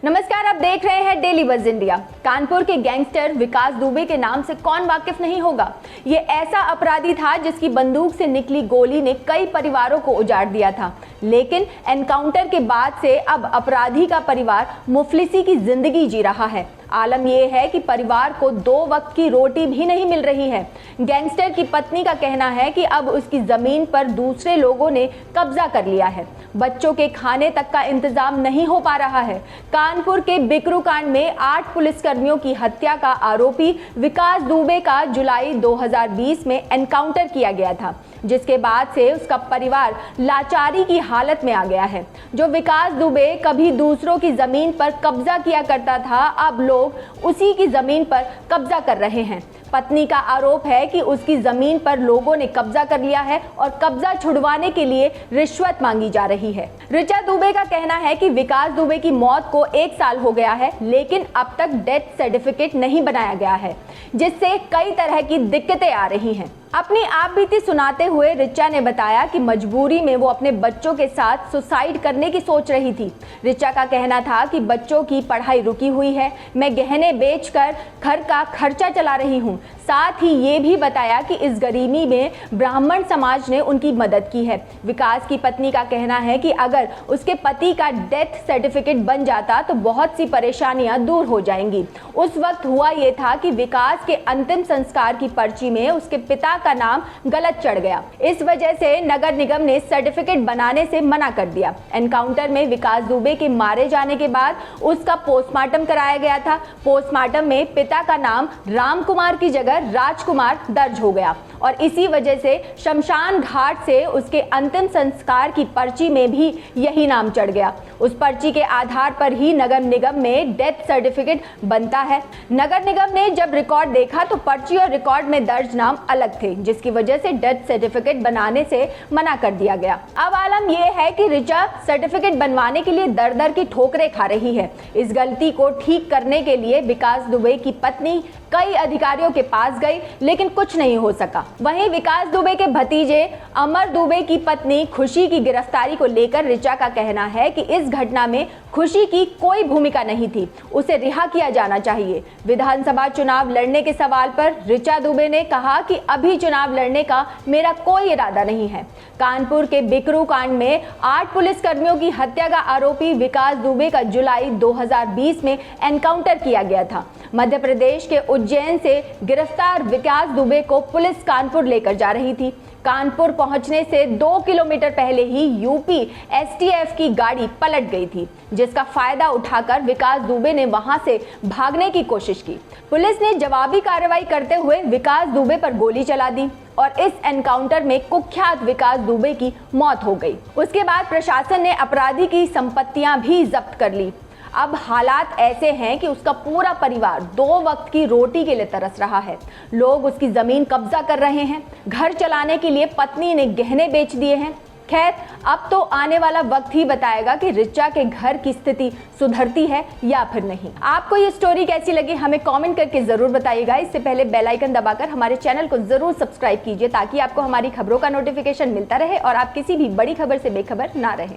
नमस्कार, आप देख रहे हैं डेली बज़ इंडिया। कानपुर के गैंगस्टर विकास दुबे के नाम से कौन वाकिफ नहीं होगा। ये ऐसा अपराधी था जिसकी बंदूक से निकली गोली ने कई परिवारों को उजाड़ दिया था, लेकिन एनकाउंटर के बाद से अब अपराधी का परिवार मुफलिसी की जिंदगी जी रहा है। आलम यह है कि परिवार को 2 वक्त की रोटी भी नहीं मिल रही है। गैंगस्टर की पत्नी का कहना है कि अब उसकी जमीन पर दूसरे लोगों ने कब्जा कर लिया है। बच्चों के खाने तक का इंतजाम नहीं हो पा रहा है। कानपुर के बिकरू कांड में 8 पुलिसकर्मियों की हत्या का आरोपी विकास दुबे का जुलाई 2020 में एनकाउंटर किया गया था, जिसके बाद से उसका परिवार लाचारी की हालत में आ गया है। जो विकास दुबे कभी दूसरों की जमीन पर कब्जा किया करता था, अब लोग उसी की जमीन पर कब्जा कर रहे हैं। पत्नी का आरोप है कि उसकी जमीन पर लोगों ने कब्जा कर लिया है और कब्जा छुड़वाने के लिए रिश्वत मांगी जा रही है। ऋचा दुबे का कहना है कि विकास दुबे की मौत को 1 साल हो गया है, लेकिन अब तक डेथ सर्टिफिकेट नहीं बनाया गया है, जिससे कई तरह की दिक्कतें आ रही हैं। अपनी आप बीती सुनाते हुए ऋचा ने बताया कि मजबूरी में वो अपने बच्चों के साथ सुसाइड करने की सोच रही थी। ऋचा का कहना था कि बच्चों की पढ़ाई रुकी हुई है, मैं गहने बेचकर घर का खर्चा चला रही हूँ। साथ ही ये भी बताया कि इस गरीबी में ब्राह्मण समाज ने उनकी मदद की है। विकास की पत्नी का कहना है कि अगर उसके पति का डेथ सर्टिफिकेट बन जाता तो बहुत सी परेशानियां दूर हो जाएंगी। उस वक्त हुआ ये था कि विकास के अंतिम संस्कार की पर्ची में उसके पिता का नाम गलत चढ़ गया। इस वजह से नगर निगम ने सर्टिफिकेट बनाने से मना कर दिया। एनकाउंटर में विकास दुबे के मारे जाने के बाद उसका पोस्टमार्टम कराया गया था। पोस्टमार्टम में पिता का नाम राम कुमार की जगह राजकुमार दर्ज हो गया और इसी वजह से शमशान घाट से उसके अंतिम संस्कार की पर्ची में भी यही नाम चढ़ गया। उस पर्ची के आधार पर ही नगर निगम में डेथ सर्टिफिकेट बनता है। नगर निगम ने जब रिकॉर्ड देखा तो पर्ची और रिकॉर्ड में दर्ज नाम अलग थे, जिसकी वजह से डेथ सर्टिफिकेट बनाने से मना कर दिया गया। अब आलम यह है कि ऋचा सर्टिफिकेट बनवाने के लिए दर दर की ठोकरें खा रही है। इस गलती को ठीक करने के लिए विकास दुबे की पत्नी कई अधिकारियों के पास गई, लेकिन कुछ नहीं हो सका। वहीं विकास दुबे के भतीजे अमर दुबे की पत्नी खुशी की गिरफ्तारी को लेकर ऋचा का कहना है कि इस घटना में खुशी की कोई भूमिका नहीं थी, उसे रिहा किया जाना चाहिए। विधानसभा चुनाव लड़ने के सवाल पर ऋचा दुबे ने कहा कि अभी चुनाव लड़ने का मेरा कोई इरादा नहीं है। कानपुर के बिकरू कांड में 8 पुलिसकर्मियों की हत्या का आरोपी विकास दुबे का जुलाई 2020 में एनकाउंटर किया गया था। मध्य प्रदेश के उज्जैन से गिरफ्तार विकास दुबे को पुलिस कानपुर लेकर जा रही थी। कानपुर पहुंचने से 2 किलोमीटर पहले ही यूपी एसटीएफ की गाड़ी पलट गई थी, जिसका फायदा उठाकर विकास दुबे ने वहां से भागने की कोशिश की। पुलिस ने जवाबी कार्रवाई करते हुए विकास दुबे पर गोली चला दी और इस एनकाउंटर में कुख्यात विकास दुबे की मौत हो गई। उसके बाद प्रशासन ने अपराधी की संपत्तियां भी जब्त कर ली। अब हालात ऐसे हैं कि उसका पूरा परिवार 2 वक्त की रोटी के लिए तरस रहा है। लोग उसकी जमीन कब्जा कर रहे हैं। घर चलाने के लिए पत्नी ने गहने बेच दिए हैं। खैर, अब तो आने वाला वक्त ही बताएगा कि ऋचा के घर की स्थिति सुधरती है या फिर नहीं। आपको ये स्टोरी कैसी लगी हमें कमेंट करके जरूर बताइएगा। इससे पहले बेल आइकन दबाकर हमारे चैनल को जरूर सब्सक्राइब कीजिए, ताकि आपको हमारी खबरों का नोटिफिकेशन मिलता रहे और आप किसी भी बड़ी खबर से बेखबर ना रहें।